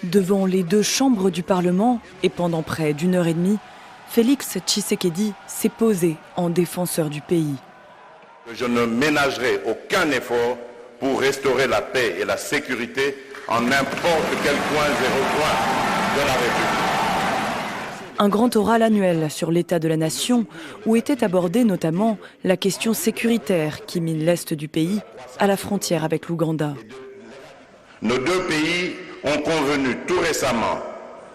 Devant les deux chambres du Parlement et pendant près d'une heure et demie, Félix Tshisekedi s'est posé en défenseur du pays. Je ne ménagerai aucun effort pour restaurer la paix et la sécurité en n'importe quel coin et recoin de la République. Un grand oral annuel sur l'état de la nation où était abordée notamment la question sécuritaire qui mine l'est du pays à la frontière avec l'Ouganda. Nos deux pays ont convenu tout récemment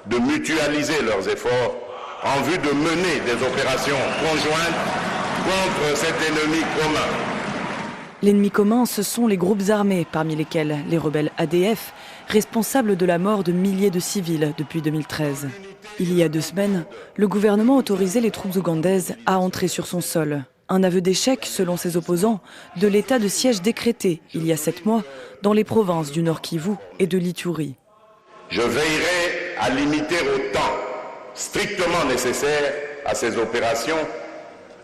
de mutualiser leurs efforts en vue de mener des opérations conjointes contre cet ennemi commun. L'ennemi commun, ce sont les groupes armés, parmi lesquels les rebelles ADF, responsables de la mort de milliers de civils depuis 2013. Il y a 2 semaines, le gouvernement autorisait les troupes ougandaises à entrer sur son sol. Un aveu d'échec, selon ses opposants, de l'état de siège décrété il y a 7 mois dans les provinces du Nord Kivu et de l'Ituri. Je veillerai à limiter au temps strictement nécessaire à ces opérations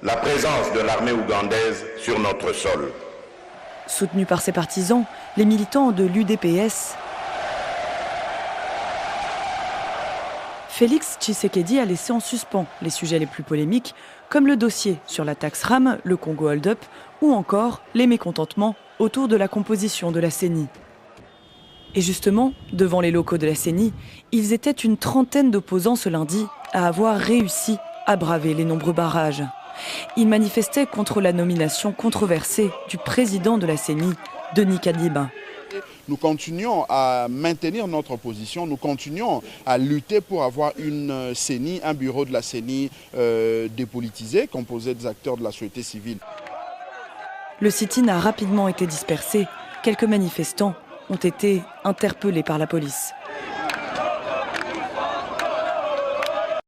la présence de l'armée ougandaise sur notre sol. Soutenus par ses partisans, les militants de l'UDPS, Félix Tshisekedi a laissé en suspens les sujets les plus polémiques, comme le dossier sur la taxe RAM, le Congo Hold-up, ou encore les mécontentements autour de la composition de la CENI. Et justement, devant les locaux de la CENI, ils étaient une trentaine d'opposants ce lundi à avoir réussi à braver les nombreux barrages. Ils manifestaient contre la nomination controversée du président de la CENI, Denis Kadima. Nous continuons à maintenir notre position, nous continuons à lutter pour avoir une CENI, un bureau de la CENI dépolitisé, composé des acteurs de la société civile. Le sit-in a rapidement été dispersé. Quelques manifestants ont été interpellés par la police.